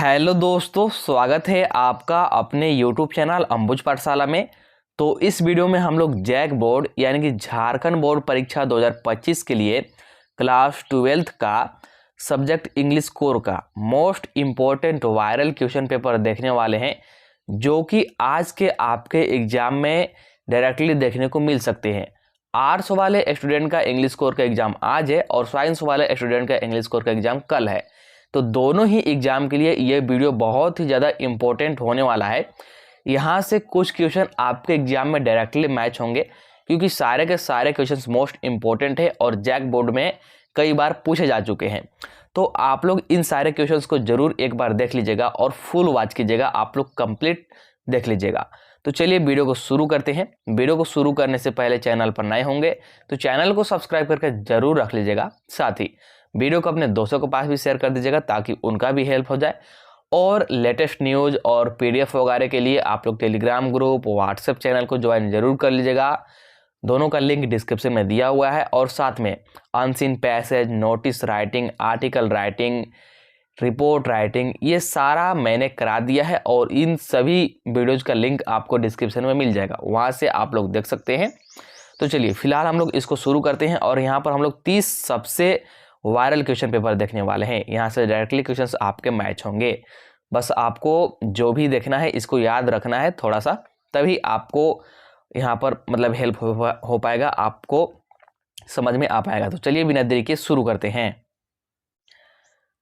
Hello दोस्तों, स्वागत है आपका अपने YouTube चैनल अंबुज पाठशाला में। तो इस वीडियो में हम लोग जैक बोर्ड यानी कि झारखंड बोर्ड परीक्षा 2025 के लिए क्लास 12th का सब्जेक्ट इंग्लिश कोर का most important viral question paper देखने वाले हैं, जो कि आज के आपके एग्जाम में डायरेक्टली देखने को मिल सकते हैं। आर्ट्स वाले स्टूडेंट का इंग्लिश कोर का एग्जाम आज है और साइंस वाले स्टूडेंट का इंग्लिश कोर का एग्जाम कल है। तो दोनों ही एग्जाम के लिए ये वीडियो बहुत ही ज़्यादा इम्पोर्टेंट होने वाला है। यहाँ से कुछ क्वेश्चन आपके एग्जाम में डायरेक्टली मैच होंगे, क्योंकि सारे के सारे क्वेश्चंस मोस्ट इम्पोर्टेंट है और जैक बोर्ड में कई बार पूछे जा चुके हैं। तो आप लोग इन सारे क्वेश्चंस को जरूर एक बार देख लीजिएगा और फुल वॉच कीजिएगा, आप लोग कंप्लीट देख लीजिएगा। तो चलिए वीडियो को शुरू करते हैं। वीडियो को शुरू करने से पहले चैनल पर नए होंगे तो चैनल को सब्सक्राइब करके जरूर रख लीजिएगा। साथ ही वीडियो को अपने दोस्तों के पास भी शेयर कर दीजिएगा ताकि उनका भी हेल्प हो जाए। और लेटेस्ट न्यूज़ और PDF वगैरह के लिए आप लोग टेलीग्राम ग्रुप, व्हाट्सएप चैनल को ज्वाइन जरूर कर लीजिएगा। दोनों का लिंक डिस्क्रिप्शन में दिया हुआ है। और साथ में unseen passage, notice writing, article writing, report writing, ये सारा मैंने करा दिया है और इन सभी वीडियोज़ का लिंक आपको डिस्क्रिप्शन में मिल जाएगा, वहाँ से आप लोग देख सकते हैं। तो चलिए फिलहाल हम लोग इसको शुरू करते हैं और यहाँ पर हम लोग 30 सबसे वायरल क्वेश्चन पेपर देखने वाले हैं। यहाँ से डायरेक्टली क्वेश्चंस आपके मैच होंगे। बस आपको जो भी देखना है इसको याद रखना है थोड़ा सा, तभी आपको यहाँ पर मतलब हेल्प हो पाएगा, आपको समझ में आ पाएगा। तो चलिए बिना देरी के शुरू करते हैं।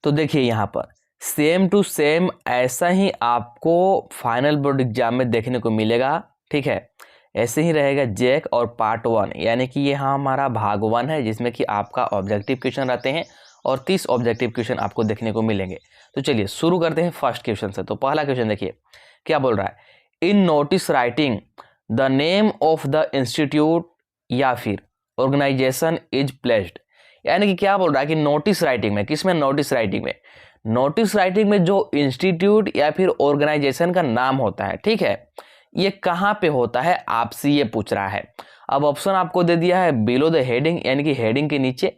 तो देखिए यहाँ पर सेम टू सेम ऐसा ही आपको फाइनल बोर्ड एग्जाम में देखने को मिलेगा, ठीक है। ऐसे ही रहेगा जैक और पार्ट 1, यानी कि ये हमारा भाग 1 है, जिसमें कि आपका ऑब्जेक्टिव क्वेश्चन रहते हैं और 30 ऑब्जेक्टिव क्वेश्चन आपको देखने को मिलेंगे। तो चलिए शुरू करते हैं फर्स्ट क्वेश्चन से। तो पहला क्वेश्चन देखिए क्या बोल रहा है, इन notice writing the name of the institute या फिर ऑर्गेनाइजेशन इज प्लेस्ड। यानी कि क्या बोल रहा है कि नोटिस राइटिंग में, किसमें, नोटिस राइटिंग में, नोटिस राइटिंग में जो इंस्टीट्यूट या फिर ऑर्गेनाइजेशन का नाम होता है, ठीक है, ये कहाँ पे होता है आपसे ये पूछ रहा है। अब ऑप्शन आपको दे दिया है बिलो द हेडिंग यानी कि हेडिंग के नीचे,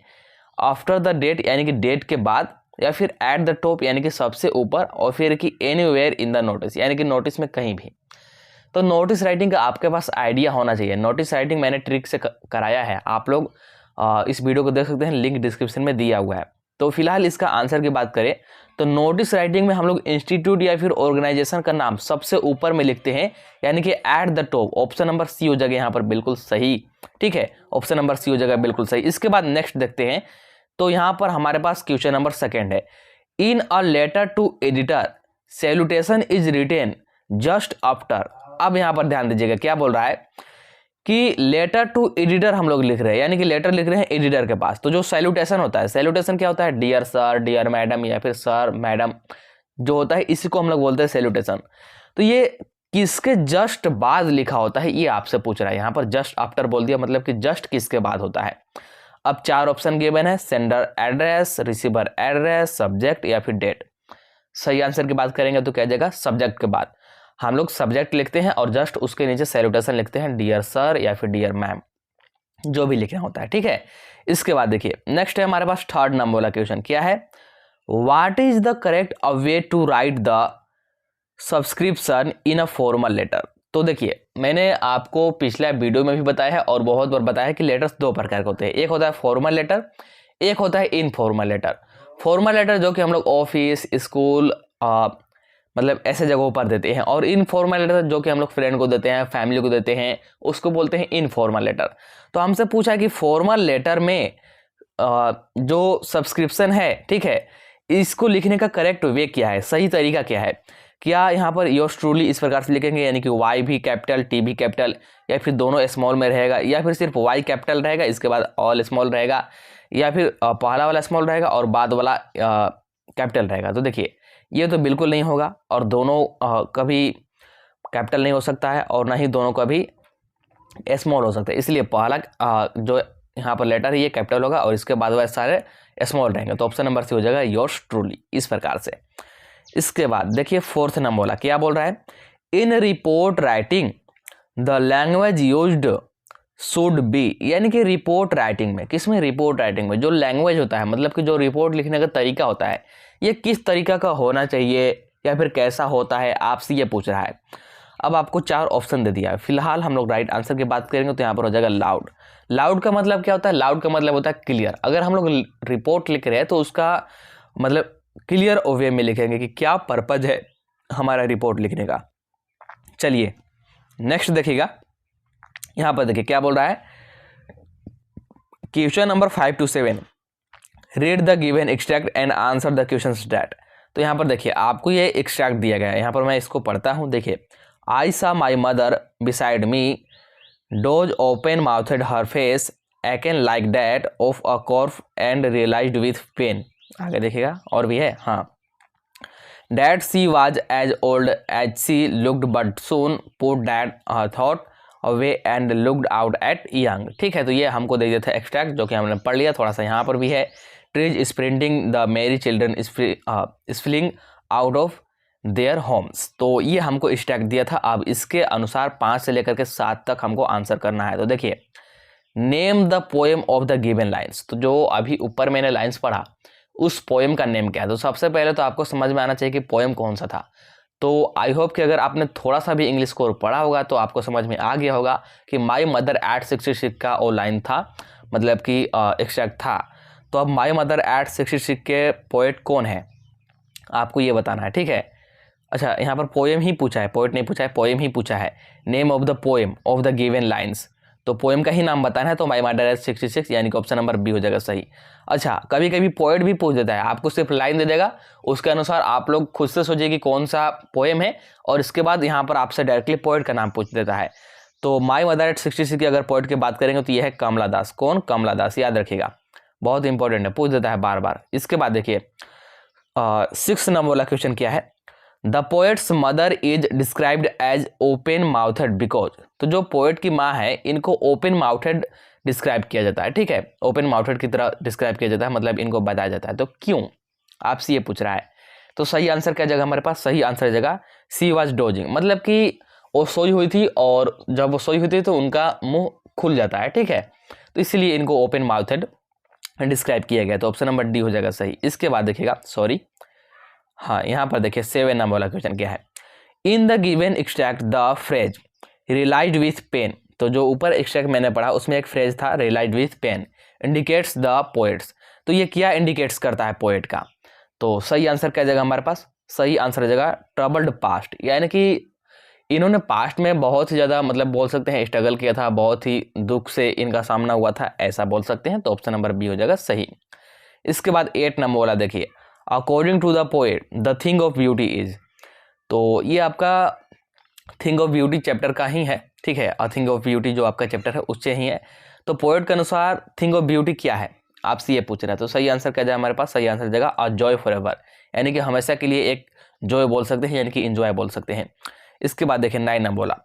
आफ्टर द डेट यानी कि डेट के बाद, या फिर एट द टॉप यानी कि सबसे ऊपर, और फिर कि एनीवेयर इन द नोटिस यानी कि नोटिस में कहीं भी। तो नोटिस राइटिंग का आपके पास आइडिया होना चाहिए। नोटिस राइटिंग मैंने ट्रिक से कराया है, आप लोग इस वीडियो को देख सकते हैं, लिंक डिस्क्रिप्शन में दिया हुआ है। तो फिलहाल इसका आंसर की बात करें तो नोटिस राइटिंग में हम लोग इंस्टीट्यूट या फिर ऑर्गेनाइजेशन का नाम सबसे ऊपर में लिखते हैं, यानी कि at the top. Option number C हो जाएगा यहाँ पर बिल्कुल सही, ठीक है, ऑप्शन नंबर सी हो जाएगा बिल्कुल सही। इसके बाद नेक्स्ट देखते हैं। तो यहाँ पर हमारे पास क्वेश्चन नंबर 2 है, in a letter to editor salutation is written just after. अब यहाँ पर ध्यान दीजिएगा क्या बोल रहा है कि लेटर टू एडिटर हम लोग लिख रहे हैं, यानी कि लेटर लिख रहे हैं एडिटर के पास। तो जो सैल्यूटेशन होता है, सैल्यूटेशन क्या होता है, डियर सर, डियर मैडम या फिर सर मैडम जो होता है, इसी को हम लोग बोलते हैं सैल्यूटेशन। तो ये किसके जस्ट बाद लिखा होता है ये आपसे पूछ रहा है। यहाँ पर जस्ट आफ्टर बोल दिया, मतलब कि जस्ट किसके बाद होता है। अब 4 ऑप्शन गिवन है, sender address, receiver address, subject या फिर डेट। सही आंसर की बात करेंगे तो क्या जाएगा, सब्जेक्ट के बाद हम लोग सब्जेक्ट लिखते हैं और जस्ट उसके नीचे सैल्यूटेशन लिखते हैं, डियर सर या फिर डियर मैम, जो भी लिखना होता है, ठीक है। इसके बाद देखिए नेक्स्ट है हमारे पास 3rd नंबर वाला क्वेश्चन, क्या है, what is the correct way to write the subscription in a formal letter. तो देखिए मैंने आपको पिछले वीडियो में भी बताया है और बहुत बार बताया है कि लेटर्स 2 प्रकार के होते हैं, एक होता है फॉर्मल लेटर, एक होता है इनफॉर्मल लेटर। फॉर्मल लेटर जो कि हम लोग ऑफिस, स्कूल, मतलब ऐसे जगहों पर देते हैं, और इनफॉर्मल लेटर जो कि हम लोग फ्रेंड को देते हैं, फैमिली को देते हैं, उसको बोलते हैं इनफॉर्मल लेटर। तो हमसे पूछा है कि फॉर्मल लेटर में जो सब्सक्रिप्शन है, ठीक है, इसको लिखने का करेक्ट वे क्या है, सही तरीका क्या है। क्या यहाँ पर योर्स ट्रूली इस प्रकार से लिखेंगे, यानी कि वाई भी कैपिटल, टी भी कैपिटल, या फिर दोनों स्मॉल में रहेगा, या फिर सिर्फ वाई कैपिटल रहेगा इसके बाद ऑल स्मॉल रहेगा, या फिर पहला वाला स्मॉल रहेगा और बाद वाला कैपिटल रहेगा। तो देखिए ये तो बिल्कुल नहीं होगा, और दोनों कभी कैपिटल नहीं हो सकता है और ना ही दोनों का भी स्मॉल हो सकता है। इसलिए पहला जो यहाँ पर लेटर है ये कैपिटल होगा और इसके बाद वह सारे स्मॉल रहेंगे। तो ऑप्शन नंबर सी हो जाएगा योर्स ट्रूली, इस प्रकार से। इसके बाद देखिए 4th नंबर वाला क्या बोल रहा है, in report writing the language used should be, यानी कि रिपोर्ट राइटिंग में, किसमें, रिपोर्ट राइटिंग में जो लैंग्वेज होता है, मतलब कि जो रिपोर्ट लिखने का तरीका होता है, ये किस तरीका का होना चाहिए, या फिर कैसा होता है, आपसे ये पूछ रहा है। अब आपको 4 ऑप्शन दे दिया है। फिलहाल हम लोग राइट आंसर की बात करेंगे तो यहाँ पर हो जाएगा लाउड। लाउड का मतलब क्या होता है? लाउड का मतलब होता है क्लियर। अगर हम लोग रिपोर्ट लिख रहे हैं तो उसका मतलब क्लियर वे में लिखेंगे कि क्या पर्पज है हमारा रिपोर्ट लिखने का। चलिए नेक्स्ट देखिएगा, यहाँ पर देखिए क्या बोल रहा है। Question number 5 to 7, read the given extract and answer the questions that. तो यहाँ पर देखिए आपको ये एक्सट्रैक्ट दिया गया है, यहाँ पर मैं इसको पढ़ता हूँ। देखिए, आई सा my mother beside me, dose open mouthed her face, acne like that of a कॉर्फ and realised with pen. आगे देखिएगा और भी है। हाँ, that she was as old age C looked but soon put that thought away and looked out at young. ठीक है, तो ये हमको दे दिया था एक्सट्रैक्ट जो कि हमने पढ़ लिया। थोड़ा सा यहाँ पर भी है, ट्रीज स्प्रिंटिंग द मेरी children स्फिलिंग out of their homes. तो ये हमको एक्सट्रैक्ट दिया था। अब इसके अनुसार 5 से लेकर के 7 तक हमको आंसर करना है। तो देखिए, name the poem of the given lines. तो जो अभी ऊपर मैंने लाइन्स पढ़ा उस पोएम का नेम क्या है। तो सबसे पहले तो आपको समझ में आना चाहिए कि पोएम कौन सा था। तो आई होप कि अगर आपने थोड़ा सा भी इंग्लिश कोर्स पढ़ा होगा तो आपको समझ में आ गया होगा कि माई मदर एट 66 का वो लाइन था, मतलब कि एक्सट्रैक्ट था। तो अब माई मदर एट 66 के पोएट कौन है आपको ये बताना है। ठीक है, अच्छा यहाँ पर पोएम ही पूछा है, पोएट नहीं पूछा है, पोएम ही पूछा है। Name of the poem of the given lines, तो पोएम का ही नाम बताना है। तो माई मदर एट 66 यानी कि ऑप्शन नंबर बी हो जाएगा सही। अच्छा, कभी कभी पोएट भी पूछ देता है, आपको सिर्फ लाइन दे देगा, उसके अनुसार आप लोग खुद से सोचिए कि कौन सा पोएम है और इसके बाद यहाँ पर आपसे डायरेक्टली पोएट का नाम पूछ देता है। तो माई मदर एट 66 की अगर पोएट की बात करेंगे तो ये है कमला दास। कौन? कमला दास, याद रखिएगा, बहुत इंपॉर्टेंट है, पूछ देता है बार बार। इसके बाद देखिए 6 नंबर वाला क्वेश्चन क्या है। The poet's mother is described as open mouthed because. तो जो पोएट की माँ है इनको ओपन माउथेड डिस्क्राइब किया जाता है। ठीक है, ओपन माउथेड की तरह डिस्क्राइब किया जाता है, मतलब इनको बताया जाता है। तो क्यों, आपसे ये पूछ रहा है। तो सही आंसर क्या जगह हमारे पास? सही आंसर जगह सी वाज डोजिंग, मतलब कि वो सोई हुई थी और जब वो सोई हुई थी तो उनका मुंह खुल जाता है। ठीक है, तो इसलिए इनको ओपन माउथेड डिस्क्राइब किया गया। तो ऑप्शन नंबर डी हो जाएगा सही। इसके बाद देखिएगा, सॉरी, हाँ यहाँ पर देखिए 7 नंबर वाला क्वेश्चन क्या है। In the given extract the phrase realised with pain. तो जो ऊपर एक्सट्रैक्ट मैंने पढ़ा उसमें एक फ्रेज था realised with pain, indicates the poet's. तो ये क्या इंडिकेट्स करता है पोएट का? तो सही आंसर क्या जगह हमारे पास? सही आंसर जगह ट्रबल्ड पास्ट, यानी कि इन्होंने पास्ट में बहुत ही ज़्यादा मतलब बोल सकते हैं स्ट्रगल किया था, बहुत ही दुख से इनका सामना हुआ था, ऐसा बोल सकते हैं। तो ऑप्शन नंबर बी हो जाएगा सही। इसके बाद 8 नंबर वाला देखिए, according to the poet the thing of beauty is. तो ये आपका थिंग ऑफ ब्यूटी चैप्टर का ही है। ठीक है, अ थिंग ऑफ ब्यूटी जो आपका चैप्टर है उससे ही है। तो पोएट के अनुसार थिंग ऑफ ब्यूटी क्या है आपसे ये पूछ रहा है। तो सही आंसर क्या जाए हमारे पास? सही आंसर जगह अ जॉय फॉर एवर, यानी कि हमेशा के लिए एक जॉय बोल सकते हैं, यानी कि इंजॉय बोल सकते हैं। इसके बाद देखिए 9 नंबर बोला,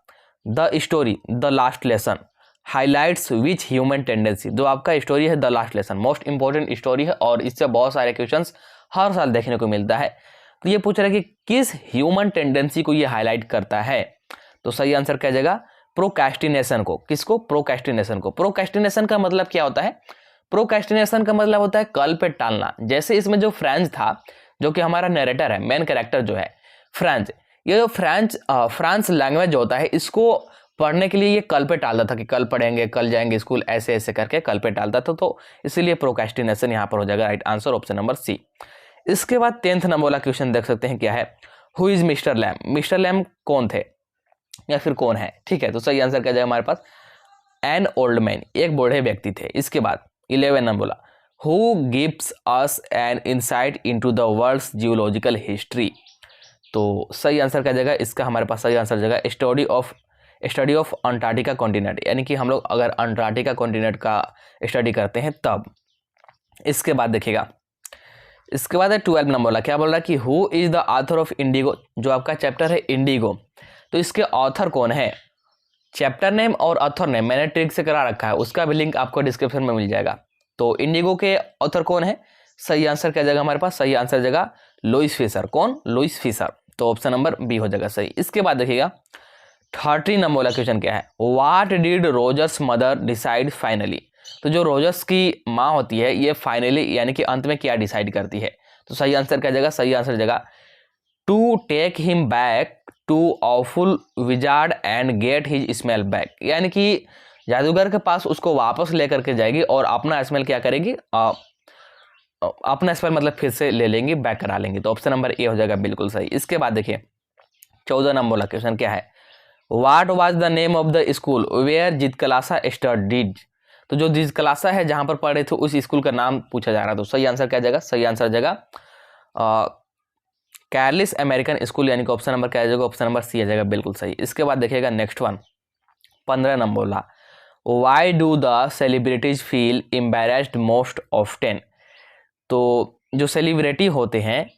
the story the last lesson highlights which human tendency. जो आपका स्टोरी है the last lesson, most important story है और इससे बहुत सारे क्वेश्चंस हर साल देखने को मिलता है। तो ये पूछ रहा है कि किस ह्यूमन टेंडेंसी को ये हाईलाइट करता है। तो सही आंसर क्या जाएगा? प्रोक्रेस्टिनेशन को। किसको? प्रोक्रेस्टिनेशन को। प्रोक्रेस्टिनेशन का मतलब क्या होता है? प्रोक्रेस्टिनेशन का मतलब होता है कल पे टालना। जैसे इसमें जो फ्रेंच था, जो कि हमारा नरेटर है, मेन कैरेक्टर जो है फ्रेंच, ये जो फ्रांस लैंग्वेज होता है इसको पढ़ने के लिए ये कल पे टालता था कि कल पढ़ेंगे, कल जाएंगे स्कूल, ऐसे ऐसे करके कल पे टालता था। तो इसीलिए प्रोक्रेस्टिनेशन यहाँ पर हो जाएगा right answer, option number C. इसके बाद 10th नंबर वाला क्वेश्चन देख सकते हैं क्या है। Who is Mister Lamb. Mister Lamb कौन थे या फिर कौन है? ठीक है, तो सही आंसर क्या जाएगा हमारे पास? एन ओल्ड मैन, एक बूढ़े व्यक्ति थे। इसके बाद 11 नंबर बोला, who gives us an insight into the world's geological history. तो सही आंसर क्या जाएगा इसका हमारे पास? सही आंसर जाएगा स्टडी ऑफ अंटार्कटिका कॉन्टिनेंट, यानी कि हम लोग अगर अंटार्कटिका कॉन्टिनेंट का स्टडी करते हैं तब। इसके बाद देखिएगा, इसके बाद है 12 नंबर वाला, क्या बोल रहा है कि who is the author of Indigo. जो आपका चैप्टर है इंडिगो, तो इसके ऑथर कौन है? चैप्टर नेम और ऑथर नेम मैंने ट्रिक से करा रखा है, उसका भी लिंक आपको डिस्क्रिप्शन में मिल जाएगा। तो इंडिगो के ऑथर कौन है? सही आंसर क्या जाएगा हमारे पास? सही आंसर जाएगा लुईस फिशर। कौन? Louis Fischer. तो ऑप्शन नंबर बी हो जाएगा सही। इसके बाद देखिएगा 30 नंबर वाला क्वेश्चन क्या है। What did Rogers mother decide finally. तो जो रोजर्स की माँ होती है ये फाइनली यानी कि अंत में क्या डिसाइड करती है। तो सही आंसर क्या जाएगा? सही आंसर जाएगा to take him back to awful wizard and get his smell back, यानी कि जादूगर के पास उसको वापस लेकर के जाएगी और अपना स्मेल क्या करेगी, अपना स्मेल मतलब फिर से ले लेंगी, बैक करा लेंगी। तो ऑप्शन नंबर ए हो जाएगा बिल्कुल सही। इसके बाद देखिए 14 नंबर वाला क्वेश्चन क्या है, what was the name of the school where जितकलासा studied. तो जो जितकलासा है जहां पर पढ़े थे उस स्कूल का नाम पूछा जा रहा है। तो सही आंसर क्या जाएगा, सही आंसर जाएगा कैरलिस अमेरिकन स्कूल, यानी कि ऑप्शन नंबर क्या जाएगा, ऑप्शन नंबर सी आ जाएगा बिल्कुल सही। इसके बाद देखिएगा नेक्स्ट वन 15 नंबर वाला, why do the celebrities feel embarrassed most often. तो जो सेलिब्रिटी होते हैं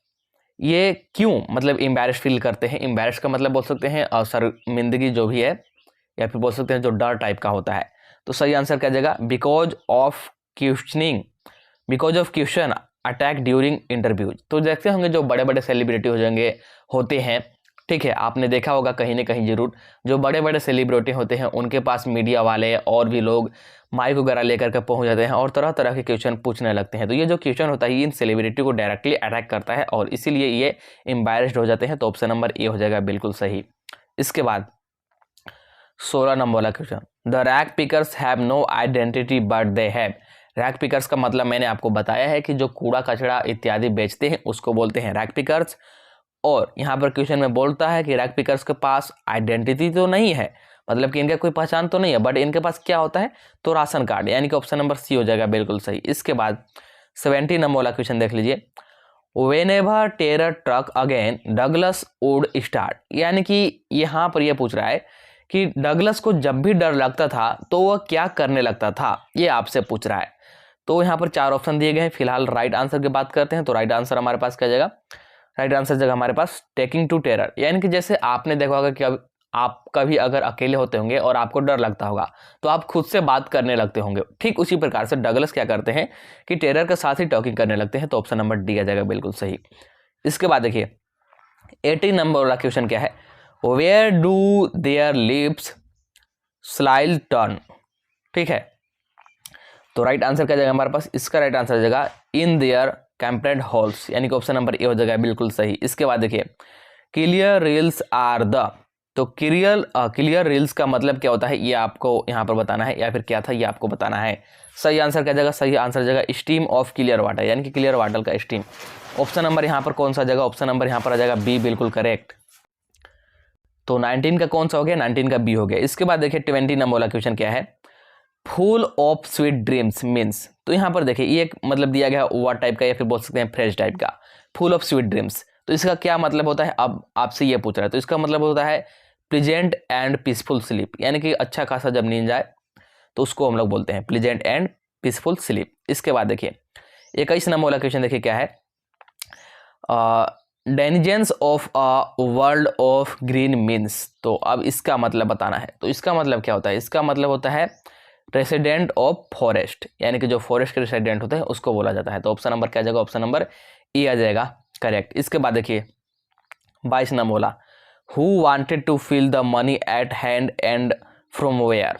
ये क्यों मतलब एम्बेरेस फील करते हैं। एम्बेरेस का मतलब बोल सकते हैं शर्मिंदगी जो भी है, या फिर बोल सकते हैं जो डर टाइप का होता है। तो सही आंसर क्या जाएगा, because of questioning, because of question attack during interviews. तो देखते होंगे जो बड़े बड़े सेलिब्रिटी हो जाएंगे होते हैं, ठीक है, आपने देखा होगा कहीं ना कहीं जरूर, जो बड़े बड़े सेलिब्रिटी होते हैं उनके पास मीडिया वाले और भी लोग माइक वगैरह लेकर के पहुंच जाते हैं और तरह तरह के क्वेश्चन पूछने लगते हैं। तो ये जो क्वेश्चन होता है ये इन सेलिब्रिटी को डायरेक्टली अटैक करता है और इसीलिए ये एम्बैरेस्ड हो जाते हैं। तो ऑप्शन नंबर ए हो जाएगा बिल्कुल सही। इसके बाद 16 नंबर वाला question, the rag pickers have no identity but they have. Rag pickers का मतलब मैंने आपको बताया है कि जो कूड़ा कचरा इत्यादि बेचते हैं उसको बोलते हैं रैक पिकर्स। और यहाँ पर क्वेश्चन में बोलता है कि रैक पिकर्स के पास आइडेंटिटी तो नहीं है, मतलब कि इनका कोई पहचान तो नहीं है, बट इनके पास क्या होता है, तो राशन कार्ड, यानी कि ऑप्शन नंबर सी हो जाएगा बिल्कुल सही। इसके बाद 70 नंबर वाला क्वेश्चन देख लीजिए, whenever terror truck again Douglas would start. यानी कि यहाँ पर यह पूछ रहा है कि डगलस को जब भी डर लगता था तो वह क्या करने लगता था, ये आपसे पूछ रहा है। तो यहाँ पर 4 ऑप्शन दिए गए हैं। फिलहाल राइट आंसर की बात करते हैं। तो राइट आंसर हमारे पास क्या जाएगा, राइट आंसर जगह हमारे पास टेकिंग टू टेरर, यानी कि जैसे आपने देखा होगा कि अब आप कभी अगर अकेले होते होंगे और आपको डर लगता होगा तो आप खुद से बात करने लगते होंगे, ठीक उसी प्रकार से डगलस क्या करते हैं कि टेरर के साथ ही टॉकिंग करने लगते हैं। तो ऑप्शन नंबर डी आ जाएगा बिल्कुल सही। इसके बाद देखिए 18 नंबर वाला क्वेश्चन क्या है, where do their lips smile turn. ठीक है, तो राइट आंसर क्या जाएगा हमारे पास, इसका राइट आंसर जाएगा इन देयर कैम्परेड हॉल्स, यानी कि ऑप्शन नंबर ए हो जाएगा बिल्कुल सही। इसके बाद देखिए क्लियर रील्स आर द, तो क्लियर रील्स का मतलब क्या होता है ये आपको यहाँ पर बताना है, या फिर क्या था ये आपको बताना है। सही आंसर क्या जाएगा, सही आंसर जाएगा स्टीम ऑफ क्लियर वाटर, यानी कि क्लियर वाटर का स्टीम। ऑप्शन नंबर यहाँ पर कौन सा जगह, ऑप्शन नंबर यहाँ पर आ जाएगा बी, बिल्कुल करेक्ट। तो 19 का कौन सा हो गया, 19 का बी हो गया। इसके बाद देखिए 20 नंबर वाला क्वेश्चन क्या है, full of sweet dreams means. तो यहाँ पर देखिए ये एक मतलब दिया गया वर्ड टाइप का, या फिर बोल सकते हैं फ्रेज टाइप का, फुल ऑफ स्वीट ड्रीम्स। तो इसका क्या मतलब होता है, अब आपसे ये पूछ रहा है। तो इसका मतलब होता है प्लीजेंट एंड पीसफुल स्लीप, यानी कि अच्छा खासा जब नींद जाए तो उसको हम लोग बोलते हैं प्लीजेंट एंड पीसफुल स्लीप। इसके बाद देखिए 21 नंबर वाला क्वेश्चन देखिए क्या है, डेंजेंस of a world of green means. तो अब इसका मतलब बताना है। तो इसका मतलब क्या होता है, इसका मतलब होता है रेसिडेंट ऑफ फॉरेस्ट, यानी कि जो फॉरेस्ट के रेसिडेंट होते हैं उसको बोला जाता है। तो ऑप्शन नंबर क्या जाएगा, ऑप्शन नंबर ए आ जाएगा करेक्ट। इसके बाद देखिए 22 नंबर बोला, who wanted to feel the money at hand and from where.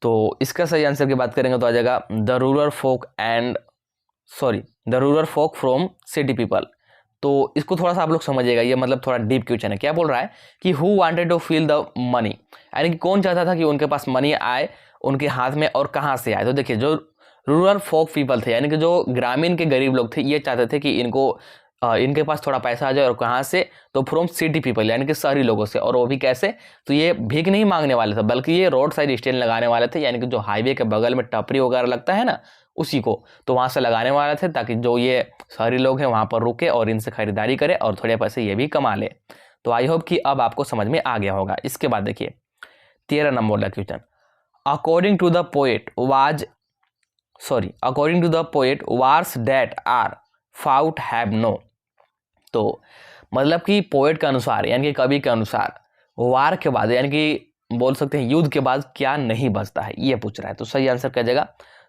तो इसका सही आंसर की बात करेंगे तो आ जाएगा the rural folk from city people. तो इसको थोड़ा सा आप लोग समझिएगा, ये मतलब थोड़ा डीप क्वेश्चन है। क्या बोल रहा है कि who wanted to feel the money, यानी कि कौन चाहता था कि उनके पास मनी आए उनके हाथ में, और कहाँ से आए। तो देखिए जो रूरल फोक पीपल थे, यानी कि जो ग्रामीण के गरीब लोग थे, ये चाहते थे कि इनके पास थोड़ा पैसा आ जाए। और कहाँ से, तो फ्रॉम सिटी पीपल, यानी कि शहरी लोगों से। और वो भी कैसे, तो ये भीख नहीं मांगने वाले थे, बल्कि ये रोड साइड स्टैंड लगाने वाले थे, यानी कि जो हाईवे के बगल में टपरी वगैरह लगता है ना, उसी को तो वहाँ से लगाने वाले थे, ताकि जो ये शहरी लोग हैं वहाँ पर रुके और इनसे खरीदारी करे और थोड़े पैसे ये भी कमा ले। तो आई होप कि अब आपको समझ में आ गया होगा। इसके बाद देखिए 13 नंबर वाला question, according to the poet wars that are fought have no. तो मतलब कि पोएट के अनुसार, यानी कि कवि के अनुसार, वार के बाद, यानी कि बोल सकते हैं युद्ध के बाद क्या नहीं बचता है, ये पूछ रहा है। तो सही आंसर क्या जाएगा,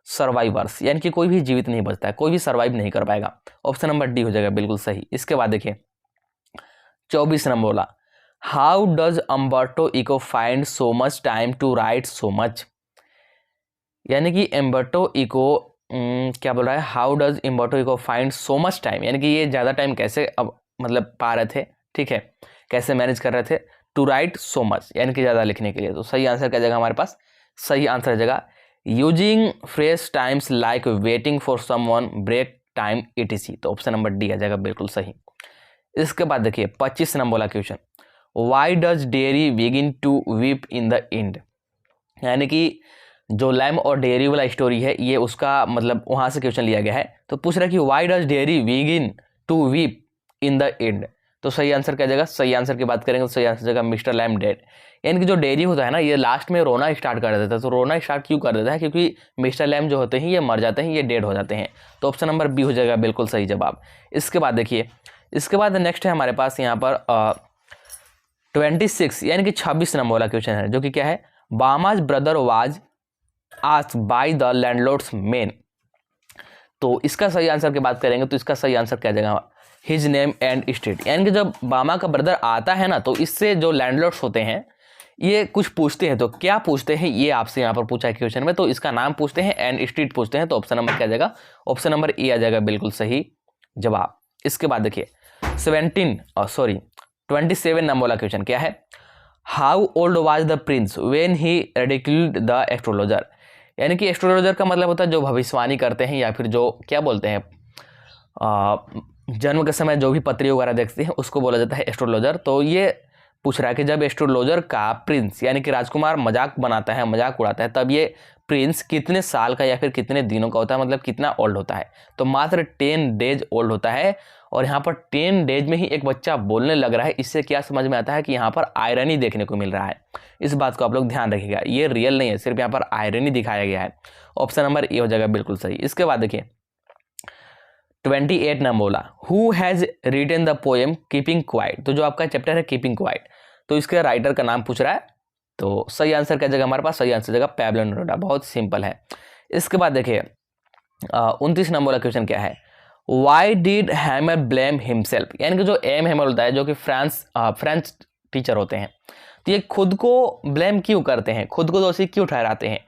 सर्वाइवर्स, यानी कि कोई भी जीवित नहीं बचता है, कोई भी सर्वाइव नहीं कर पाएगा। ऑप्शन नंबर डी हो जाएगा बिल्कुल सही। इसके बाद देखिए 24 नंबर बोला, how does Umberto eco find so much time to right so much. यानी कि एम्बर्टो इको क्या बोल रहा है, how does एम्बर्टो eco find so much time, यानी कि ये ज़्यादा टाइम कैसे अब मतलब पा रहे थे, ठीक है, कैसे मैनेज कर रहे थे, टू राइट सो मच यानी कि ज़्यादा लिखने के लिए। तो सही आंसर क्या जगह हमारे पास, सही आंसर जगह using fresh times like waiting for someone, break time etc। तो ऑप्शन नंबर डी आ जाएगा बिल्कुल सही। इसके बाद देखिए 25 नंबर वाला question, why does Derry begin to weep in the end, यानी कि जो लैम और डेयरी वाला स्टोरी है ये उसका मतलब वहाँ से क्वेश्चन लिया गया है। तो पूछ रहा है कि why does Derry begin to weep in the end. तो सही आंसर क्या जगह, सही आंसर की बात करेंगे तो सही आंसर जगह मिस्टर लैम डेड, यानी कि जो डेयरी होता है ना ये लास्ट में रोना स्टार्ट कर देता है। तो रोना स्टार्ट क्यों कर देता है, क्योंकि मिस्टर लैम जो होते हैं ये मर जाते हैं, ये डेड हो जाते हैं। तो ऑप्शन नंबर बी हो जाएगा बिल्कुल सही जवाब। इसके बाद देखिए, इसके बाद नेक्स्ट है हमारे पास यहाँ पर 26 यानी कि 26 नंबर वाला क्वेश्चन है, जो कि क्या है, बामाज brother was asked by the landlords main. तो इसका सही आंसर की बात करेंगे तो इसका सही आंसर क्या जाएगा, हिज नेम एंड स्ट्रीट, यानी कि जब बामा का ब्रदर आता है ना तो इससे जो लैंडलॉर्ड्स होते हैं ये कुछ पूछते हैं। तो क्या पूछते हैं ये आपसे यहाँ पर पूछा है क्वेश्चन में, तो इसका नाम पूछते हैं एंड स्ट्रीट पूछते हैं। तो ऑप्शन नंबर क्या आ जाएगा, ऑप्शन नंबर ए आ जाएगा बिल्कुल सही जवाब। इसके बाद देखिए 27 नंबर वाला क्वेश्चन क्या है, how old was the Prince when he ridiculed the astrologer, यानी कि एस्ट्रोलॉजर का मतलब होता है जो भविष्यवाणी करते हैं या फिर जो क्या बोलते हैं जन्म के समय जो भी पत्री वगैरह देखते हैं उसको बोला जाता है एस्ट्रोलॉजर। तो ये पूछ रहा है कि जब एस्ट्रोलॉजर का प्रिंस यानी कि राजकुमार मजाक बनाता है, मजाक उड़ाता है, तब ये प्रिंस कितने साल का या फिर कितने दिनों का होता है, मतलब कितना ओल्ड होता है। तो मात्र 10 डेज ओल्ड होता है। और यहाँ पर 10 डेज में ही एक बच्चा बोलने लग रहा है, इससे क्या समझ में आता है कि यहाँ पर आयरनी देखने को मिल रहा है। इस बात को आप लोग ध्यान रखिएगा, ये रियल नहीं है, सिर्फ यहाँ पर आयरनी दिखाया गया है। ऑप्शन नंबर ए हो जाएगा बिल्कुल सही। इसके बाद देखिए 28 नंबर बोला, who has written the poem keeping quiet. तो जो आपका चैप्टर है कीपिंग क्वाइट, तो इसके राइटर का नाम पूछ रहा है। तो सही आंसर क्या जगह हमारे पास, सही आंसर जगह पैब्लो नेरुदा, बहुत सिंपल है। इसके बाद देखिए 29 नंबर वाला क्वेश्चन क्या है, why did hammer blame himself, यानी कि जो एम हैमर होता है जो कि फ्रेंच टीचर होते हैं, तो ये खुद को ब्लेम क्यों करते हैं, खुद को दोषी क्यों ठहराते हैं।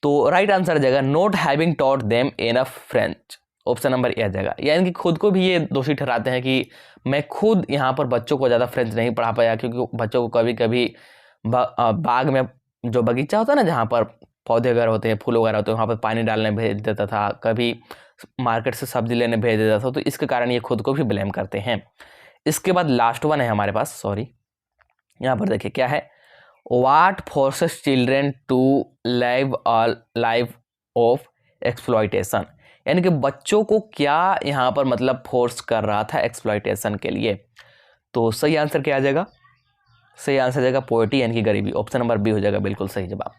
तो राइट आंसर जाएगा not having taught them enough French, option number A आ जाएगा। यानी कि खुद को भी ये दोषी ठहराते हैं कि मैं खुद यहाँ पर बच्चों को ज़्यादा फ्रेंच नहीं पढ़ा पाया, क्योंकि बच्चों को कभी कभी बाग में जो बगीचा होता है ना जहाँ पर पौधे वगैरह होते हैं, फूल वगैरह होते हैं, वहाँ पर पानी डालने भेज देता था, कभी मार्केट से सब्जी लेने भेज देता था। तो इसके कारण ये खुद को भी ब्लेम करते हैं। इसके बाद लास्ट वन है हमारे पास, सॉरी यहाँ पर देखिए क्या है, what forces children to live a life of exploitation, यानी कि बच्चों को क्या यहाँ पर मतलब फोर्स कर रहा था एक्सप्लॉयटेशन के लिए। तो सही आंसर क्या आ जाएगा, सही आंसर जाएगा पॉवर्टी यानी कि गरीबी, ऑप्शन नंबर बी हो जाएगा बिल्कुल सही जवाब।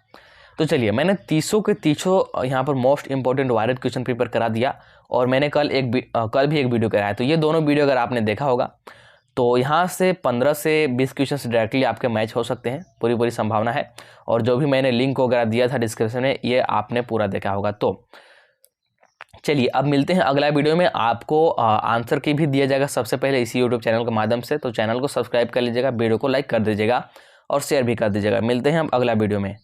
तो चलिए मैंने 30 के 30 यहाँ पर most important viral question paper करा दिया, और मैंने कल भी एक वीडियो कराया। तो ये दोनों वीडियो अगर आपने देखा होगा तो यहाँ से 15 से 20 क्वेश्चन डायरेक्टली आपके मैच हो सकते हैं, पूरी संभावना है। और जो भी मैंने लिंक वगैरह दिया था डिस्क्रिप्शन में, ये आपने पूरा देखा होगा। तो चलिए अब मिलते हैं अगला वीडियो में, आपको आंसर की भी दिया जाएगा सबसे पहले इसी यूट्यूब चैनल के माध्यम से। तो चैनल को सब्सक्राइब कर लीजिएगा, वीडियो को लाइक कर दीजिएगा और शेयर भी कर दीजिएगा। मिलते हैं हम अगला वीडियो में।